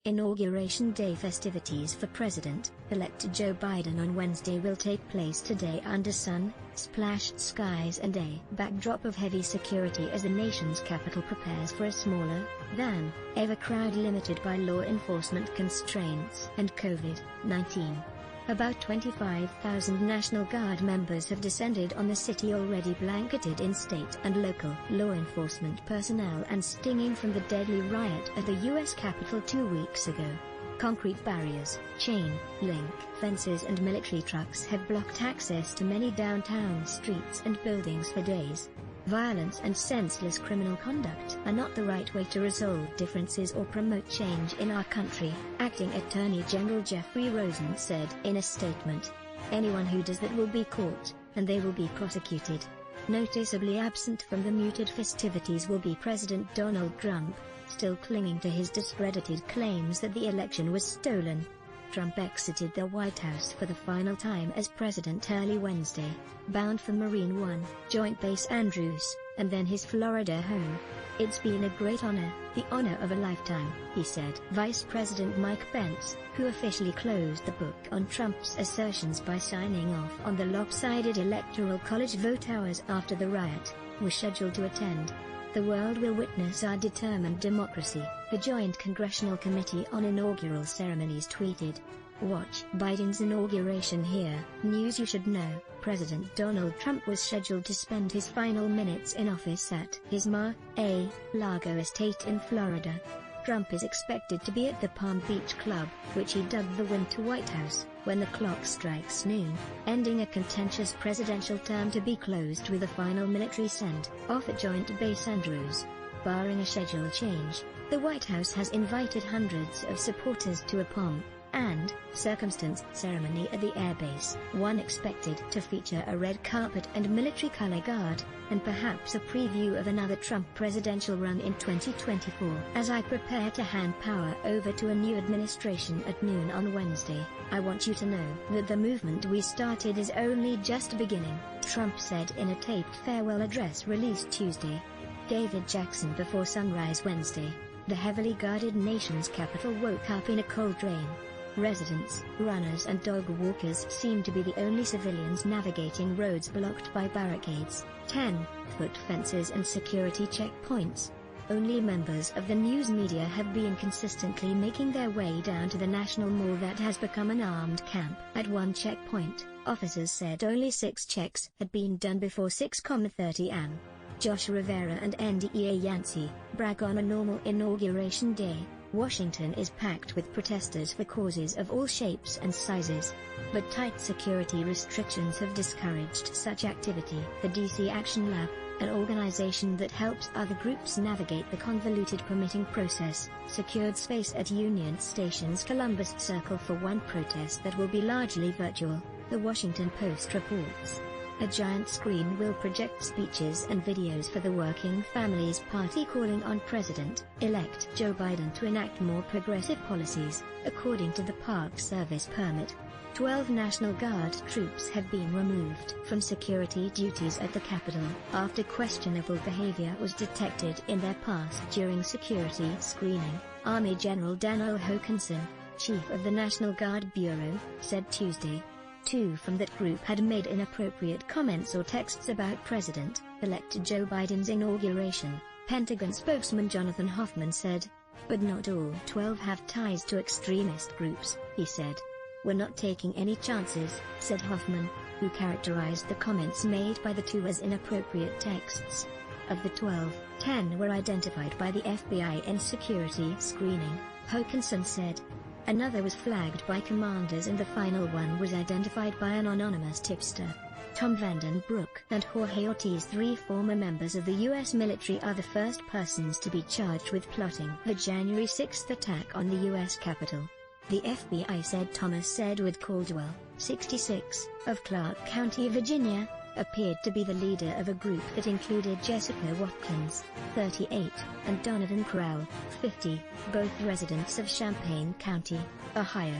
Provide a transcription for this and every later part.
Inauguration Day festivities for President-elect Joe Biden on Wednesday will take place today under sun-splashed skies and a backdrop of heavy security as the nation's capital prepares for a smaller-than-ever crowd limited by law enforcement constraints and COVID-19. About 25,000 National Guard members have descended on the city, already blanketed in state and local law enforcement personnel and stinging from the deadly riot at the U.S. Capitol 2 weeks ago. Concrete barriers, chain-link fences and military trucks have blocked access to many downtown streets and buildings for days. Violence and senseless criminal conduct are not the right way to resolve differences or promote change in our country, Acting Attorney General Jeffrey Rosen said in a statement. Anyone who does that will be caught, and they will be prosecuted. Noticeably absent from the muted festivities will be President Donald Trump, still clinging to his discredited claims that the election was stolen. Trump exited the White House for the final time as president early Wednesday, bound for Marine One, Joint Base Andrews, and then his Florida home. "It's been a great honor, the honor of a lifetime," he said. Vice President Mike Pence, who officially closed the book on Trump's assertions by signing off on the lopsided Electoral College vote hours after the riot, was scheduled to attend. "The world will witness our determined democracy," the Joint Congressional Committee on Inaugural Ceremonies tweeted. "Watch Biden's inauguration here." News you should know: President Donald Trump was scheduled to spend his final minutes in office at his Mar-a-Lago estate in Florida. Trump is expected to be at the Palm Beach Club, which he dubbed the Winter White House, when the clock strikes noon, ending a contentious presidential term to be closed with a final military send-off at Joint Base Andrews. Barring a schedule change, the White House has invited hundreds of supporters to a pomp and circumstance ceremony at the airbase, one expected to feature a red carpet and military color guard, and perhaps a preview of another Trump presidential run in 2024. "As I prepare to hand power over to a new administration at noon on Wednesday, I want you to know that the movement we started is only just beginning," Trump said in a taped farewell address released Tuesday. David Jackson. Before sunrise Wednesday, the heavily guarded nation's capital woke up in a cold rain. Residents, runners and dog walkers seem to be the only civilians navigating roads blocked by barricades, 10-foot fences and security checkpoints. Only members of the news media have been consistently making their way down to the National Mall that has become an armed camp. At one checkpoint, officers said only 6 checks had been done before 6:30 am. Josh Rivera and NDEA Yancey brag on a normal inauguration day. Washington is packed with protesters for causes of all shapes and sizes. But tight security restrictions have discouraged such activity. The DC Action Lab, an organization that helps other groups navigate the convoluted permitting process, secured space at Union Station's Columbus Circle for one protest that will be largely virtual, the Washington Post reports. A giant screen will project speeches and videos for the Working Families Party calling on President-elect Joe Biden to enact more progressive policies, according to the Park Service permit. 12 National Guard troops have been removed from security duties at the Capitol after questionable behavior was detected in their past during security screening, Army General Daniel Hokanson, chief of the National Guard Bureau, said Tuesday. 2 from that group had made inappropriate comments or texts about President-elect Joe Biden's inauguration, Pentagon spokesman Jonathan Hoffman said. But not all 12 have ties to extremist groups, he said. "We're not taking any chances," said Hoffman, who characterized the comments made by the 2 as inappropriate texts. Of the 12, 10 were identified by the FBI in security screening, Hokanson said. Another was flagged by commanders and the final one was identified by an anonymous tipster. Tom Vanden Broek and Jorge Ortiz, 3 former members of the U.S. military, are the first persons to be charged with plotting the January 6 attack on the U.S. Capitol. The FBI said Thomas Edward Caldwell, 66, of Clark County, Virginia, appeared to be the leader of a group that included Jessica Watkins, 38, and Donovan Crowell, 50, both residents of Champaign County, Ohio.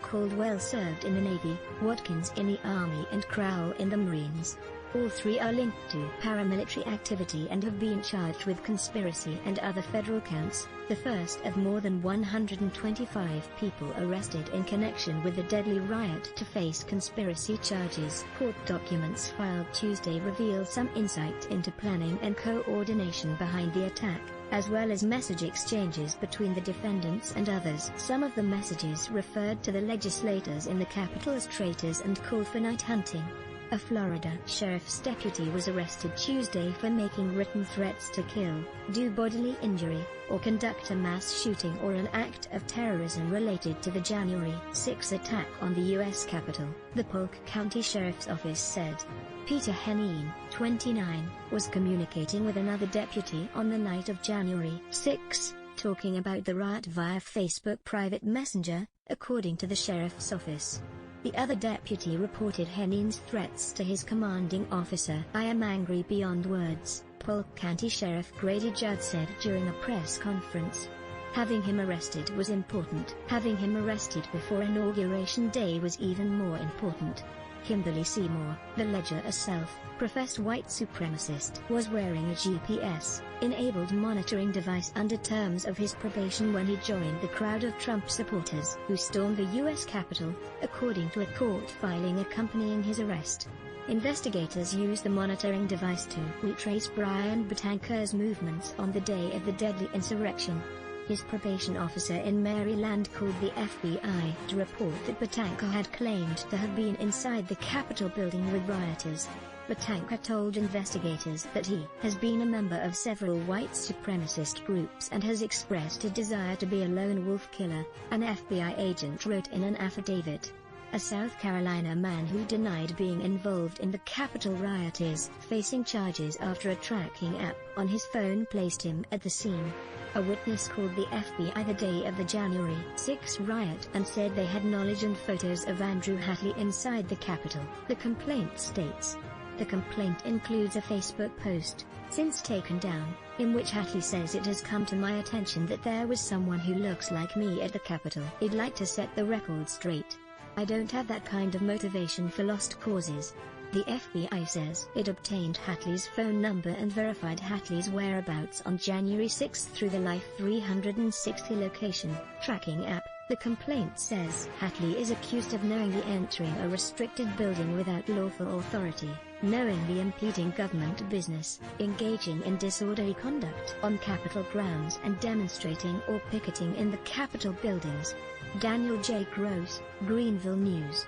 Caldwell served in the Navy, Watkins in the Army and Crowell in the Marines. All three are linked to paramilitary activity and have been charged with conspiracy and other federal counts, the first of more than 125 people arrested in connection with the deadly riot to face conspiracy charges. Court documents filed Tuesday reveal some insight into planning and coordination behind the attack, as well as message exchanges between the defendants and others. Some of the messages referred to the legislators in the Capitol as traitors and called for night hunting. A Florida sheriff's deputy was arrested Tuesday for making written threats to kill, do bodily injury, or conduct a mass shooting or an act of terrorism related to the January 6 attack on the U.S. Capitol, the Polk County Sheriff's Office said. Peter Heneen, 29, was communicating with another deputy on the night of January 6, talking about the riot via Facebook private messenger, according to the sheriff's office. The other deputy reported Heneen's threats to his commanding officer. "I am angry beyond words," Polk County Sheriff Grady Judd said during a press conference. Having him arrested was important. Having him arrested before Inauguration Day was even more important. Kimberly Seymour, the ledger a self-professed white supremacist, was wearing a GPS-enabled monitoring device under terms of his probation when he joined the crowd of Trump supporters who stormed the U.S. Capitol, according to a court filing accompanying his arrest. Investigators used the monitoring device to retrace Brian Batanker's movements on the day of the deadly insurrection. His probation officer in Maryland called the FBI to report that Batanker had claimed to have been inside the Capitol building with rioters. Batanker told investigators that he has been a member of several white supremacist groups and has expressed a desire to be a lone wolf killer, an FBI agent wrote in an affidavit. A South Carolina man who denied being involved in the Capitol riot is facing charges after a tracking app on his phone placed him at the scene. A witness called the FBI the day of the January 6 riot and said they had knowledge and photos of Andrew Hatley inside the Capitol, the complaint states. The complaint includes a Facebook post, since taken down, in which Hatley says it has come to my attention that there was someone who looks like me at the Capitol. I'd like to set the record straight. I don't have that kind of motivation for lost causes. The FBI says it obtained Hatley's phone number and verified Hatley's whereabouts on January 6 through the Life 360 location tracking app. The complaint says Hatley is accused of knowingly entering a restricted building without lawful authority, knowingly impeding government business, engaging in disorderly conduct on Capitol grounds and demonstrating or picketing in the Capitol buildings. Daniel J. Gross, Greenville News.